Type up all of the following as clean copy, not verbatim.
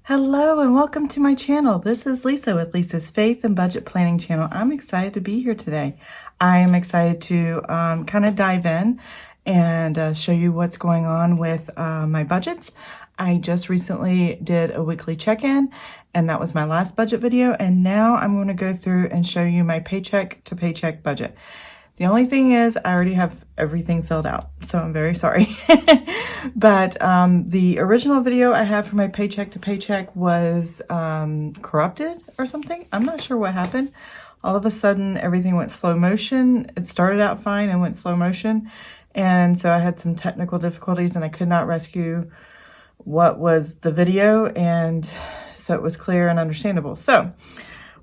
Hello and welcome to my channel. This is Lisa with Lisa's Faith and Budget Planning channel. I'm excited to be here today. I am excited to kind of dive in and show you what's going on with my budgets. I just recently did a weekly check-in and that was my last budget video, and now I'm going to go through and show you my paycheck to paycheck budget. The only thing is I already have everything filled out, so I'm very sorry. But the original video I had for my paycheck to paycheck was corrupted or something. I'm not sure what happened. All of a sudden, everything went slow motion. It started out fine and went slow motion. And so I had some technical difficulties and I could not rescue what was the video. And so it was clear and understandable. So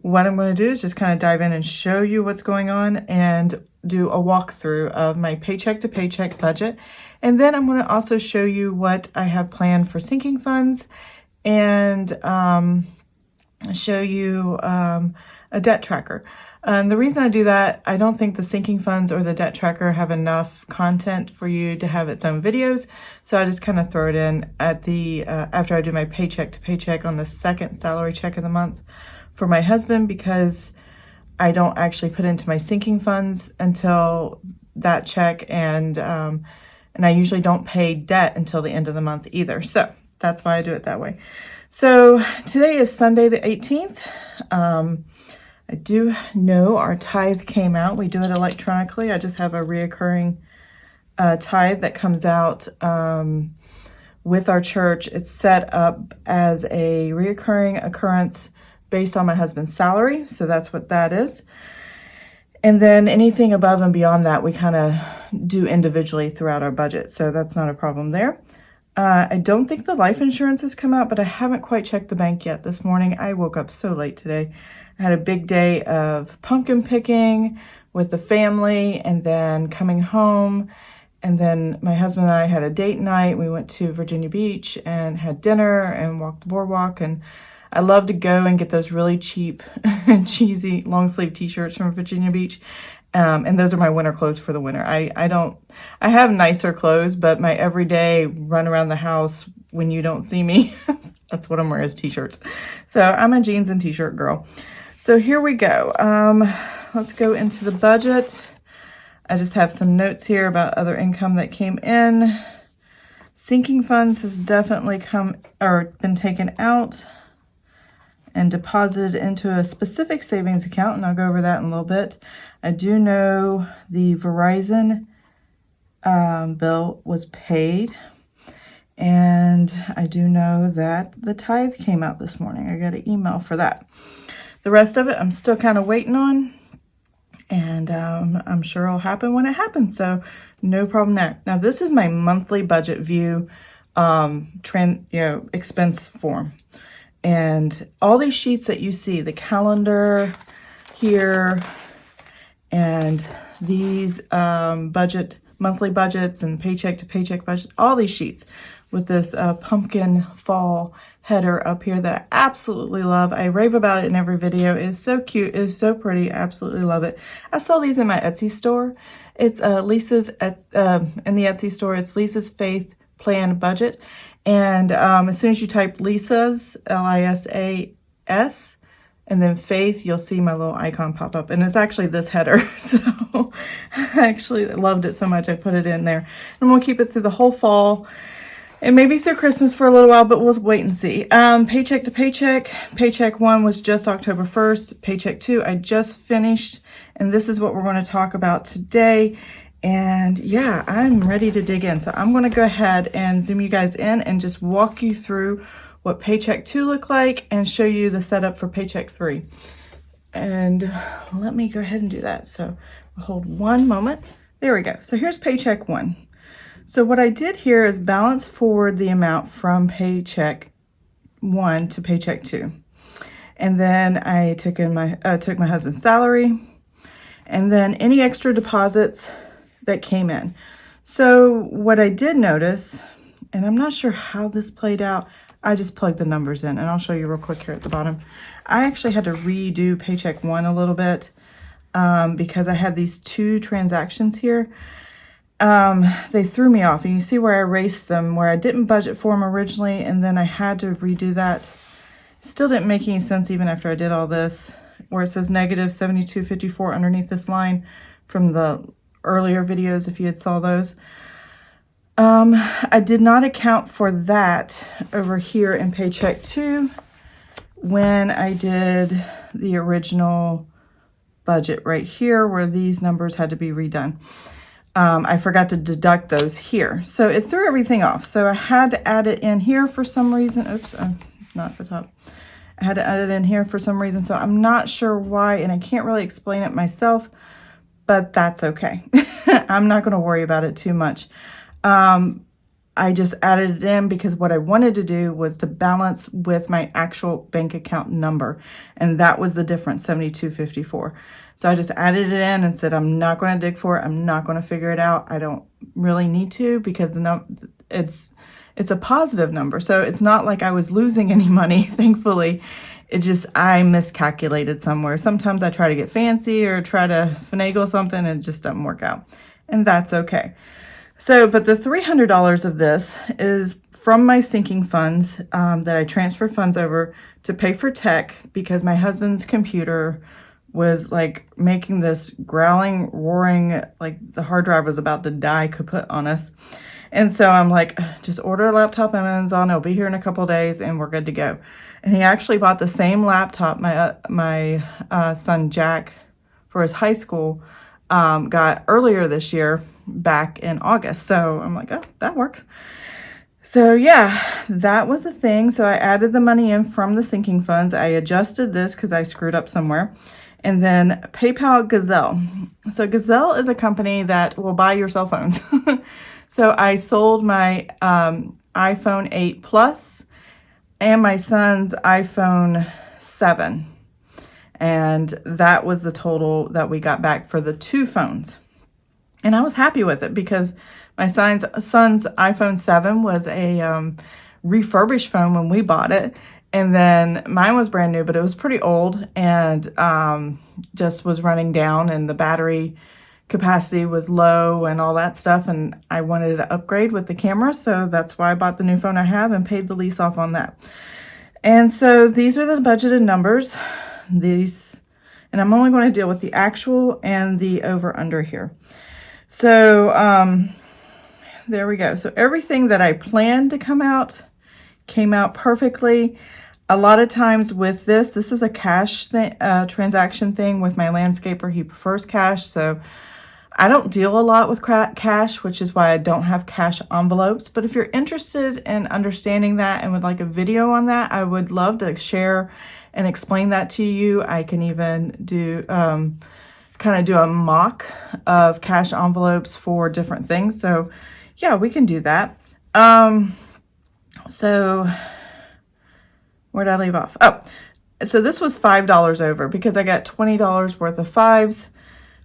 what I'm going to do is just kind of dive in and show you what's going on and do a walkthrough of my paycheck to paycheck budget. And then I'm going to also show you what I have planned for sinking funds and show you a debt tracker. And the reason I do that, I don't think the sinking funds or the debt tracker have enough content for you to have its own videos. So I just kind of throw it in at the after I do my paycheck to paycheck on the second salary check of the month for my husband, because I don't actually put into my sinking funds until that check, and I usually don't pay debt until the end of the month either. So that's why I do it that way. So today is Sunday the 18th. I do know our tithe came out. We do it electronically. I just have a reoccurring tithe that comes out with our church. It's set up as a reoccurring occurrence based on my husband's salary. So that's what that is. And then anything above and beyond that, we kind of do individually throughout our budget. So that's not a problem there. I don't think the life insurance has come out, but I haven't quite checked the bank yet this morning. I woke up so late today. I had a big day of pumpkin picking with the family and then coming home. And then my husband and I had a date night. We went to Virginia Beach and had dinner and walked the boardwalk. And I love to go and get those really cheap and cheesy long sleeve t-shirts from Virginia Beach. And those are my winter clothes for the winter. I have nicer clothes, but my everyday run around the house when you don't see me, that's what I'm wearing is t-shirts. So I'm a jeans and t-shirt girl. So here we go. Let's go into the budget. I just have some notes here about other income that came in. Sinking funds has definitely come or been taken out and deposited into a specific savings account, and I'll go over that in a little bit. I do know the Verizon bill was paid, and I do know that the tithe came out this morning. I got an email for that. The rest of it I'm still kind of waiting on, and I'm sure it'll happen when it happens, so no problem there. Now this is my monthly budget view expense form. And all these sheets that you see, the calendar here, and these monthly budgets and paycheck to paycheck budget, all these sheets with this pumpkin fall header up here that I absolutely love. I rave about it in every video. It is so cute. It is so pretty. I absolutely love it. I saw these in my Etsy store. It's Lisa's, in the Etsy store, it's Lisa's Faith Plan Budget. And as soon as you type Lisa's, L-I-S-A-S, and then Faith, you'll see my little icon pop up. And it's actually this header. So I actually loved it so much I put it in there. And we'll keep it through the whole fall and maybe through Christmas for a little while, but we'll wait and see. Paycheck to paycheck. Paycheck 1 was just October 1st. Paycheck 2, I just finished. And this is what we're going to talk about today. And yeah, I'm ready to dig in. So I'm going to go ahead and zoom you guys in and just walk you through what paycheck 2 looked like and show you the setup for paycheck 3. And let me go ahead and do that. So hold one moment. There we go. So here's paycheck 1. So what I did here is balance forward the amount from paycheck 1 to paycheck 2. And then I took my husband's salary and then any extra deposits that came in. So what I did notice, and I'm not sure how this played out, I just plugged the numbers in, and I'll show you real quick here at the bottom. I actually had to redo paycheck 1 a little bit because I had these 2 transactions here. They threw me off. And you see where I erased them, where I didn't budget for them originally, and then I had to redo that Still didn't make any sense even after I did all this, where it says negative 72.54 underneath this line from the earlier videos, if you had saw those. I did not account for that over here in paycheck 2 when I did the original budget right here where these numbers had to be redone. I forgot to deduct those here. So it threw everything off. So I had to add it in here for some reason. Oops, not at the top. I had to add it in here for some reason. So I'm not sure why, and I can't really explain it myself, but that's okay. I'm not going to worry about it too much. I just added it in because what I wanted to do was to balance with my actual bank account number. And that was the difference, 72.54. So I just added it in and said, I'm not going to dig for it. I'm not going to figure it out. I don't really need to because it's a positive number. So it's not like I was losing any money, thankfully. It just, I miscalculated somewhere. Sometimes I try to get fancy or try to finagle something and it just doesn't work out. And that's okay. So, but the $300 of this is from my sinking funds that I transferred funds over to pay for tech because my husband's computer was like making this growling, roaring, like the hard drive was about to die kaput on us. And so I'm like, just order a laptop on Amazon. It'll be here in a couple of days and we're good to go. And he actually bought the same laptop my son Jack for his high school got earlier this year back in August. So I'm like, oh, that works. So yeah, that was the thing. So I added the money in from the sinking funds. I adjusted this because I screwed up somewhere. And then PayPal Gazelle. So Gazelle is a company that will buy your cell phones. So I sold my iPhone 8 Plus and my son's iPhone 7. And that was the total that we got back for the 2 phones. And I was happy with it because my son's iPhone 7 was a refurbished phone when we bought it. And then mine was brand new, but it was pretty old and just was running down and the battery capacity was low and all that stuff. And I wanted to upgrade with the camera. So that's why I bought the new phone I have and paid the lease off on that. And so these are the budgeted numbers. And I'm only going to deal with the actual and the over under here. So there we go. So everything that I planned to come out came out perfectly. A lot of times with this is a cash transaction thing with my landscaper. He prefers cash, so I don't deal a lot with cash, which is why I don't have cash envelopes. But if you're interested in understanding that and would like a video on that, I would love to share and explain that to you. I can even do kind of do a mock of cash envelopes for different things. So yeah, we can do that. So where did I leave off? Oh, so this was $5 over because I got $20 worth of fives.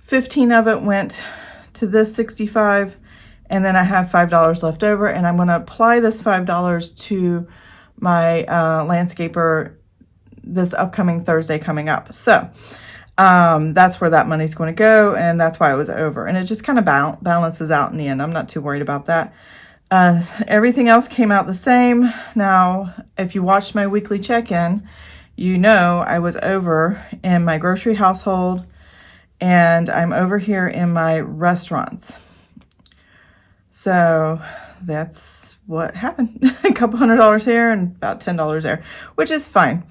15 of it went to this 65, and then I have $5 left over, and I'm going to apply this $5 to my landscaper this upcoming Thursday coming up. So that's where that money's going to go, and that's why it was over. And it just kind of balances out in the end. I'm not too worried about that. Everything else came out the same. Now, if you watched my weekly check-in, you know I was over in my grocery household and I'm over here in my restaurants. So that's what happened. A couple $100 here and about $10 there, which is fine.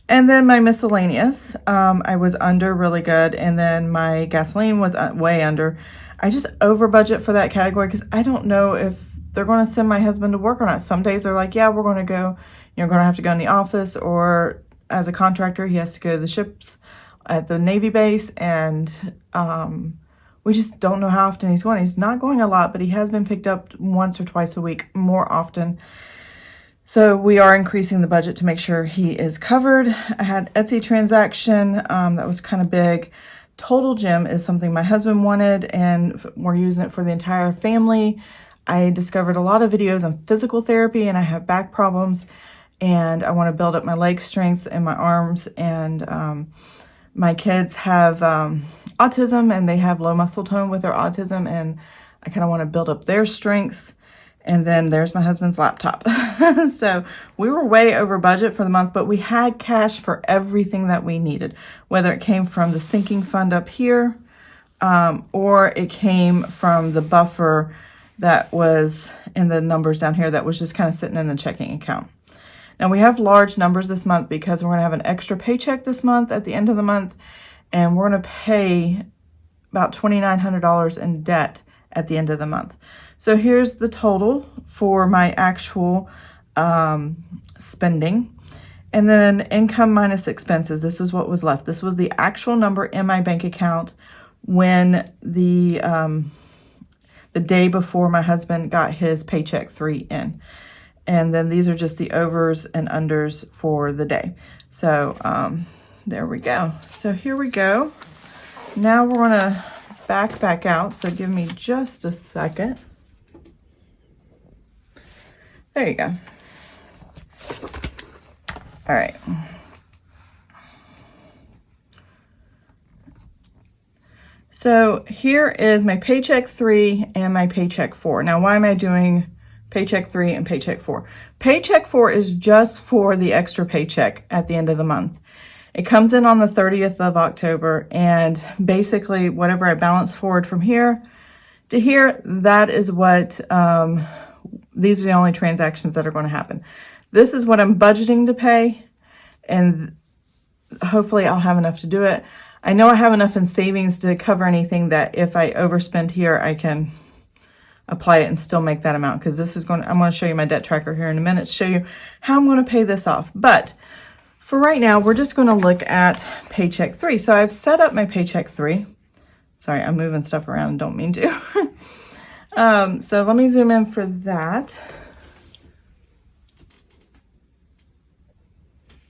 And then my miscellaneous, I was under really good. And then my gasoline was way under. I just over budget for that category because I don't know if they're going to send my husband to work or not. Some days they're like, yeah, we're going to go, you're going to have to go in the office, or as a contractor, he has to go to the ships at the Navy base. And we just don't know how often he's going. He's not going a lot, but he has been picked up once or twice a week more often. So we are increasing the budget to make sure he is covered. I had Etsy transaction that was kind of big. Total Gym is something my husband wanted, and we're using it for the entire family. I discovered a lot of videos on physical therapy, and I have back problems, and I want to build up my leg strength and my arms. And my kids have autism, and they have low muscle tone with their autism, and I kind of want to build up their strengths. And then there's my husband's laptop. So we were way over budget for the month, but we had cash for everything that we needed, whether it came from the sinking fund up here, or it came from the buffer that was in the numbers down here that was just kind of sitting in the checking account. Now we have large numbers this month because we're going to have an extra paycheck this month at the end of the month, and we're going to pay about $2,900 in debt at the end of the month. So here's the total for my actual spending. And then income minus expenses. This is what was left. This was the actual number in my bank account when the day before my husband got his paycheck 3 in. And then these are just the overs and unders for the day. So there we go. So here we go. Now we're gonna back out. So give me just a second. There you go. All right. So here is my paycheck 3 and my paycheck 4. Now, why am I doing paycheck 3 and paycheck 4? Paycheck 4 is just for the extra paycheck at the end of the month. It comes in on the 30th of October, and basically whatever I balance forward from here to here, that is what, these are the only transactions that are going to happen. This is what I'm budgeting to pay, and hopefully I'll have enough to do it. I know I have enough in savings to cover anything that if I overspend here, I can apply it and still make that amount, because this is I'm going to show you my debt tracker here in a minute to show you how I'm going to pay this off. But for right now, we're just going to look at paycheck 3. So I've set up my paycheck 3. Sorry, I'm moving stuff around and don't mean to. So let me zoom in for that.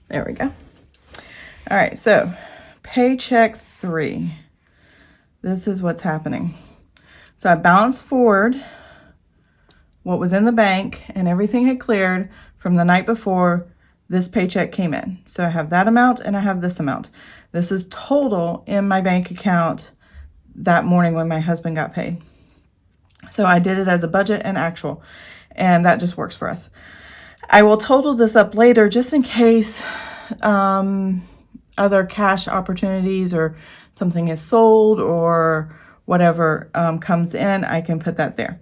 There we go. All right, so paycheck 3. This is what's happening. So I balanced forward what was in the bank, and everything had cleared from the night before this paycheck came in. So I have that amount and I have this amount. This is total in my bank account that morning when my husband got paid. So I did it as a budget and actual, and that just works for us. I will total this up later just in case other cash opportunities or something is sold or whatever comes in, I can put that there.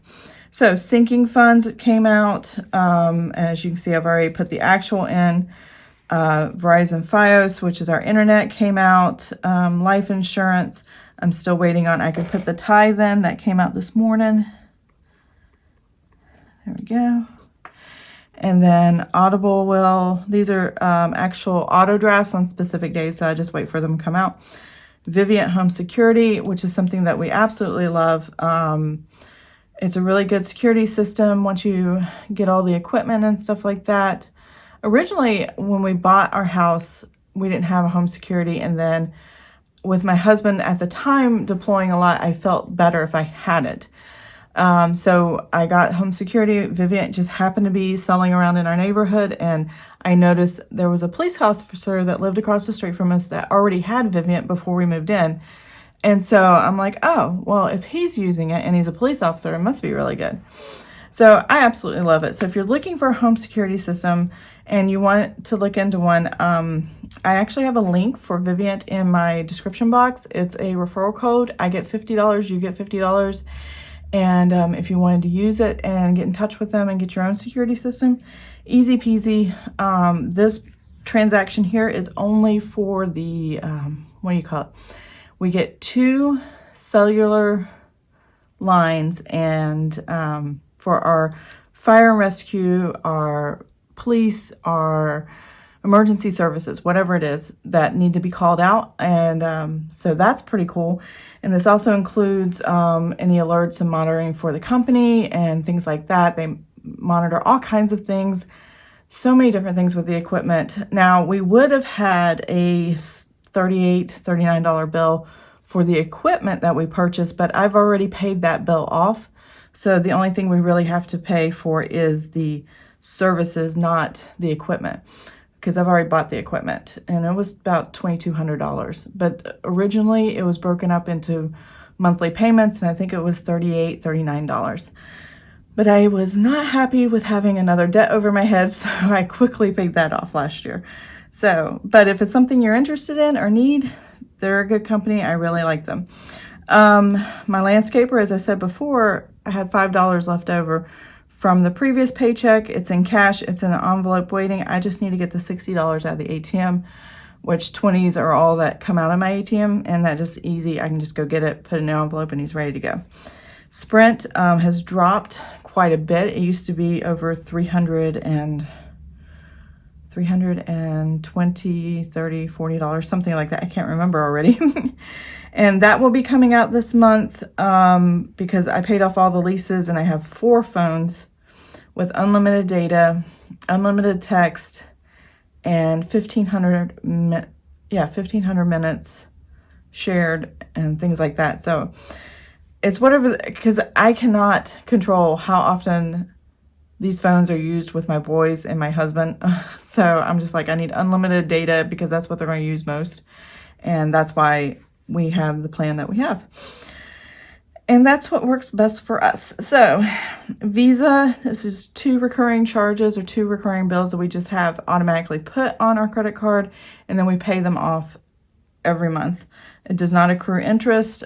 So sinking funds came out. As you can see, I've already put the actual in. Verizon Fios, which is our internet, came out. Life insurance, I'm still waiting on. I could put the tithe in. That came out this morning. There we go. And then Audible these are actual auto drafts on specific days, so I just wait for them to come out. Vivient Home Security, which is something that we absolutely love. It's a really good security system once you get all the equipment and stuff like that. Originally, when we bought our house, we didn't have a home security, and then with my husband at the time deploying a lot, I felt better if I had it. So I got home security. Vivient just happened to be selling around in our neighborhood, and I noticed there was a police officer that lived across the street from us that already had Vivient before we moved in. And so I'm like, oh, well, if he's using it and he's a police officer, it must be really good. So I absolutely love it. So if you're looking for a home security system and you want to look into one, I actually have a link for Vivient in my description box. It's a referral code. I get $50, you get $50. And if you wanted to use it and get in touch with them and get your own security system, easy peasy. This transaction here is only for the, what do you call it? We get 2 cellular lines, and for our fire and rescue, our police, our emergency services, whatever it is that need to be called out. And so that's pretty cool. And this also includes any alerts and monitoring for the company and things like that. They monitor all kinds of things, so many different things with the equipment. Now, we would have had a $38, $39 bill for the equipment that we purchased, but I've already paid that bill off. So the only thing we really have to pay for is the services, not the equipment, because I've already bought the equipment, and it was about $2,200. But originally it was broken up into monthly payments, and I think it was $38, $39. But I was not happy with having another debt over my head, so I quickly paid that off last year. So, but if it's something you're interested in or need, they're a good company. I really like them. My landscaper, as I said before, I had $5 left over from the previous paycheck. It's in cash. It's in an envelope waiting. I just need to get the $60 out of the ATM, which 20s are all that come out of my ATM, and that just easy. I can just go get it, put it in an envelope, and he's ready to go. Sprint has dropped quite a bit. It used to be over 320, 30, $40, something like that. I can't remember already. And that will be coming out this month because I paid off all the leases and I have 4 phones with unlimited data, unlimited text, and 1,500 minutes shared and things like that. So it's whatever, because I cannot control how often these phones are used with my boys and my husband. So I'm just like, I need unlimited data because that's what they're going to use most. And that's why we have the plan that we have. And that's what works best for us. So Visa, this is 2 recurring charges or 2 recurring bills that we just have automatically put on our credit card, and then we pay them off every month. It does not accrue interest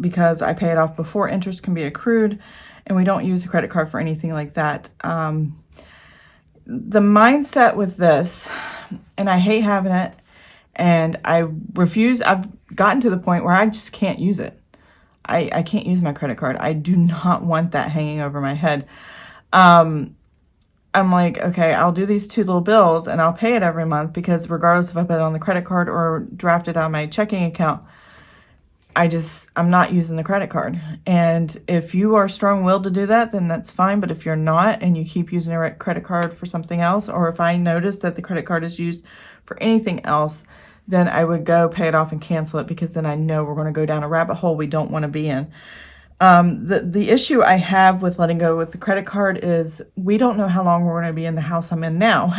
because I pay it off before interest can be accrued, and we don't use the credit card for anything like that. The mindset with this, and I hate having it, and I refuse, I've gotten to the point where I just can't use it. I can't use my credit card. I do not want that hanging over my head. I'm like, okay, I'll do these 2 little bills and I'll pay it every month, because regardless if I put it on the credit card or draft it out of my checking account, I'm not using the credit card. And if you are strong-willed to do that, then that's fine. But if you're not and you keep using a credit card for something else, or if I notice that the credit card is used for anything else, then I would go pay it off and cancel it, because then I know we're going to go down a rabbit hole we don't want to be in. The issue I have with letting go with the credit card is we don't know how long we're going to be in the house I'm in now.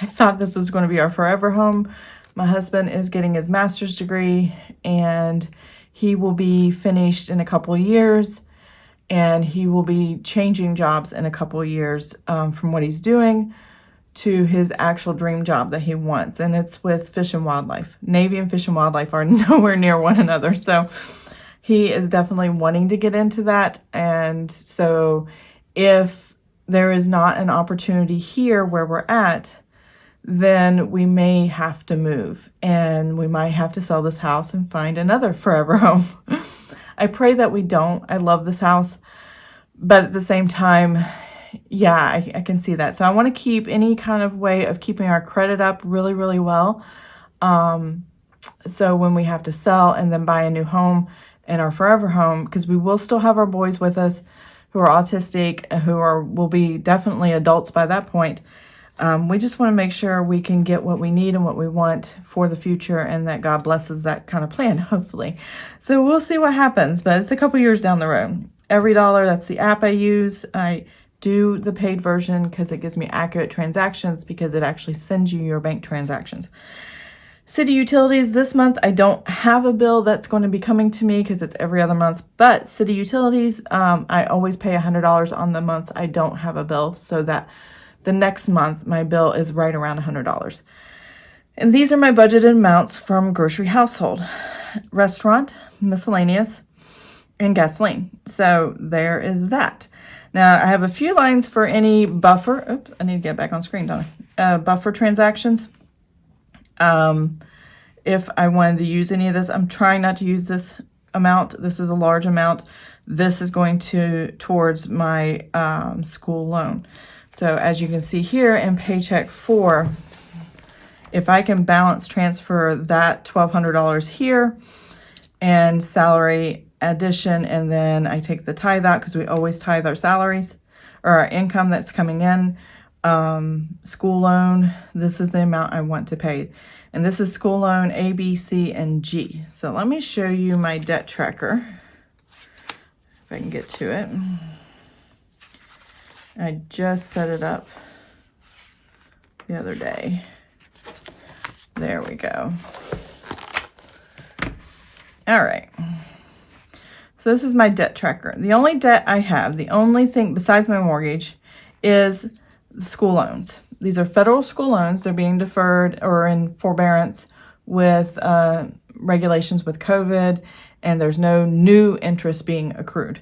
I thought this was going to be our forever home. My husband is getting his master's degree, and he will be finished in a couple of years, and he will be changing jobs in a couple of years from what he's doing to his actual dream job that he wants, and it's with Fish and Wildlife. Navy and Fish and Wildlife are nowhere near one another, so he is definitely wanting to get into that. And so if there is not an opportunity here where we're at, then we may have to move, and we might have to sell this house and find another forever home. I pray that we don't. I love this house, but at the same time, yeah, I can see that. So I want to keep any kind of way of keeping our credit up really, really well. So when we have to sell and then buy a new home and our forever home, because we will still have our boys with us who are autistic, will be definitely adults by that point. We just want to make sure we can get what we need and what we want for the future, and that God blesses that kind of plan, hopefully. So we'll see what happens, but it's a couple years down the road. EveryDollar, that's the app I use. I do the paid version because it gives me accurate transactions, because it actually sends you your bank transactions. City utilities, this month I don't have a bill that's going to be coming to me because it's every other month, but city utilities, I always pay $100 on the months I don't have a bill, so that the next month my bill is right around $100. And these are my budgeted amounts from grocery household, restaurant, miscellaneous, and gasoline. So there is that. Now I have a few lines for any buffer. Oops, I need to get back on screen, don't I? Buffer transactions. If I wanted to use any of this, I'm trying not to use this amount. This is a large amount. This is going towards my school loan. So as you can see here in paycheck 4, if I can balance transfer that $1,200 here and salary addition, and then I take the tithe out because we always tithe our salaries or our income that's coming in. School loan, this is the amount I want to pay. And this is school loan A, B, C, and G. So let me show you my debt tracker, if I can get to it. I just set it up the other day. There we go. All right. So this is my debt tracker. The only debt I have, the only thing besides my mortgage, is the school loans. These are federal school loans. They're being deferred or in forbearance with regulations with COVID, and there's no new interest being accrued.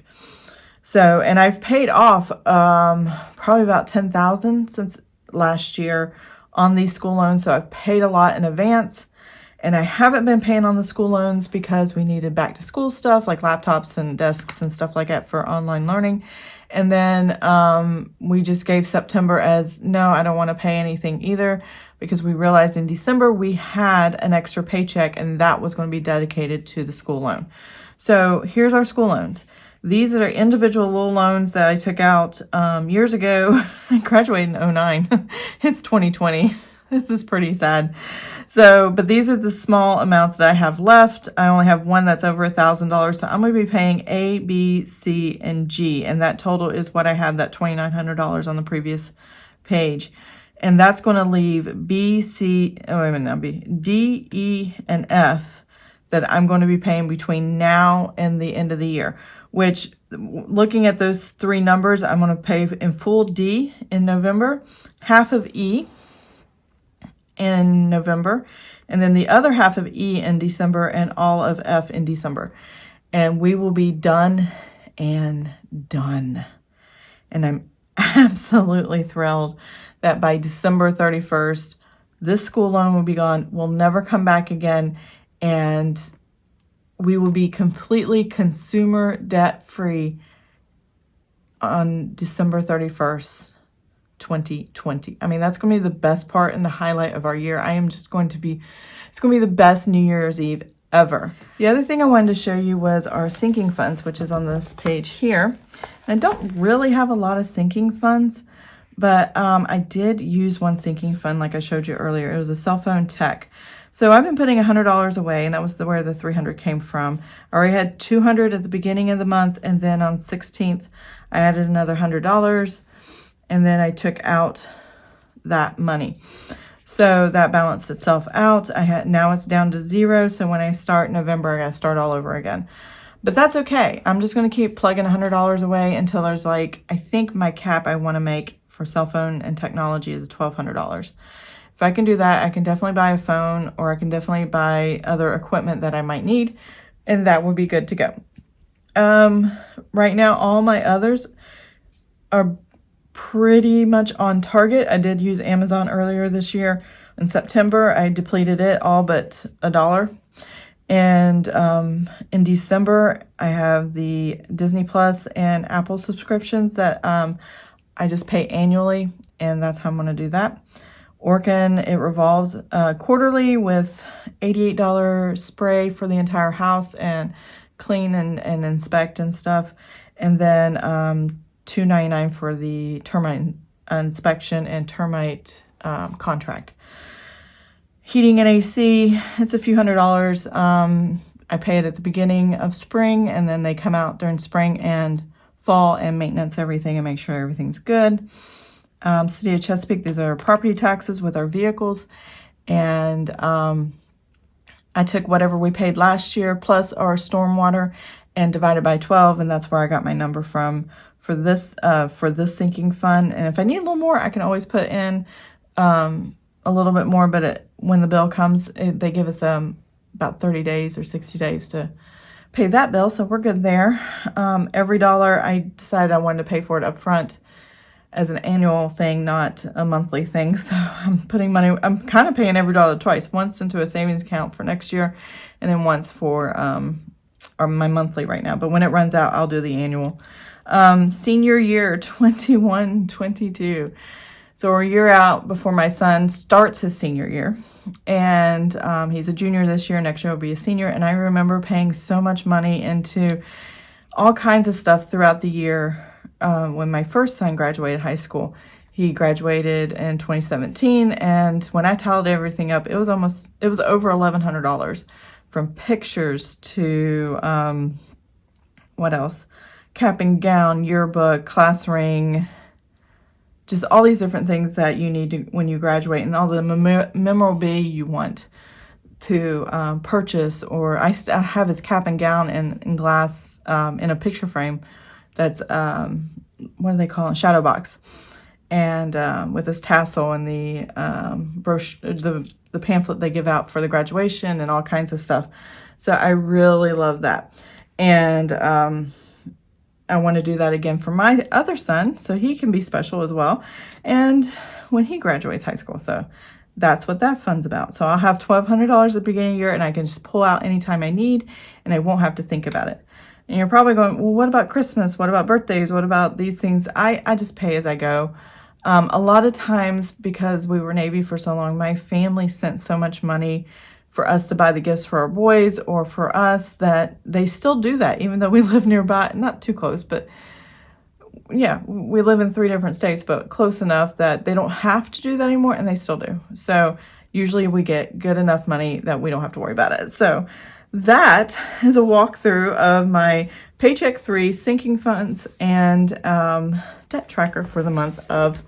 So, and I've paid off probably about $10,000 since last year on these school loans. So I've paid a lot in advance, and I haven't been paying on the school loans because we needed back to school stuff like laptops and desks and stuff like that for online learning. And then we just gave September as, no, I don't want to pay anything either, because we realized in December we had an extra paycheck and that was going to be dedicated to the school loan. So here's our school loans. These are individual little loans that I took out years ago. I graduated in 2009. It's 2020. This is pretty sad. So, but these are the small amounts that I have left. I only have one that's over $1,000. So I'm going to be paying A, B, C, and G. And that total is what I have, that $2,900 on the previous page. And that's going to leave B, C, oh, wait a minute, not B, D, E, and F that I'm going to be paying between now and the end of the year. Which, looking at those three numbers, I'm going to pay in full D in November, half of E in November, and then the other half of E in December, and all of F in December. And we will be done and done. And I'm absolutely thrilled that by December 31st, this school loan will be gone, will never come back again, and we will be completely consumer debt free on December 31st, 2020. I mean, that's going to be the best part and the highlight of our year. It's going to be the best New Year's Eve ever. The other thing I wanted to show you was our sinking funds, which is on this page here. And I don't really have a lot of sinking funds, but I did use one sinking fund like I showed you earlier. It was a cell phone tech. So I've been putting $100 away, and that was where the $300 came from. I already had $200 at the beginning of the month, and then on 16th, I added another $100, and then I took out that money. So that balanced itself out. Now it's down to zero, so when I start November, I gotta start all over again. But that's okay. I'm just gonna keep plugging $100 away until there's I think my cap I wanna make for cell phone and technology is $1,200. If I can do that, I can definitely buy a phone, or I can definitely buy other equipment that I might need, and that would be good to go. Right now, all my others are pretty much on target. I did use Amazon earlier this year. In September, I depleted it all but $1. And in December, I have the Disney Plus and Apple subscriptions that I just pay annually, and that's how I'm going to do that. Orkin, it revolves quarterly with $88 spray for the entire house and clean and inspect and stuff. And then $2.99 for the termite inspection and termite contract. Heating and AC, it's a few $100s. I pay it at the beginning of spring, and then they come out during spring and fall and maintenance everything and make sure everything's good. City of Chesapeake, these are property taxes with our vehicles, and I took whatever we paid last year plus our stormwater and divided by 12, and that's where I got my number from for this sinking fund. And if I need a little more, I can always put in a little bit more, but when the bill comes, they give us about 30 days or 60 days to pay that bill, so we're good there. Every dollar, I decided I wanted to pay for it up front as an annual thing, not a monthly thing. So I'm kind of paying every dollar twice, once into a savings account for next year, and then once for my monthly right now. But when it runs out, I'll do the annual. Senior year 21-22. So we're a year out before my son starts his senior year. And he's a junior this year. Next year will be a senior. And I remember paying so much money into all kinds of stuff throughout the year. When my first son graduated high school, he graduated in 2017, and when I tallied everything up, it was over $1,100, from pictures to what else? Cap and gown, yearbook, class ring, just all these different things that you need to when you graduate, and all the memorabilia you want. to purchase, or I have his cap and gown in glass in a picture frame that's, what do they call it, shadow box, and with this tassel and the brochure, the pamphlet they give out for the graduation and all kinds of stuff. So I really love that, and I want to do that again for my other son so he can be special as well, and when he graduates high school. So that's what that fund's about. So I'll have $1,200 at the beginning of the year, and I can just pull out anytime I need, and I won't have to think about it. And you're probably going, well, what about Christmas? What about birthdays? What about these things? I just pay as I go. A lot of times, because we were Navy for so long, my family sent so much money for us to buy the gifts for our boys or for us that they still do that, even though we live nearby, not too close, but yeah, we live in 3 different states, but close enough that they don't have to do that anymore, and they still do. So usually we get good enough money that we don't have to worry about it. So that is a walkthrough of my Paycheck 3 sinking funds and debt tracker for the month of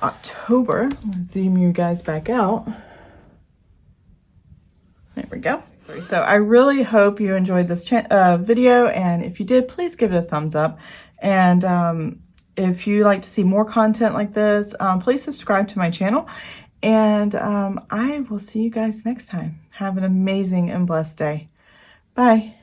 October. I'll zoom you guys back out. There we go. So I really hope you enjoyed this video, and if you did, please give it a thumbs up. And if you like to see more content like this, please subscribe to my channel, and I will see you guys next time. Have an amazing and blessed day. Bye.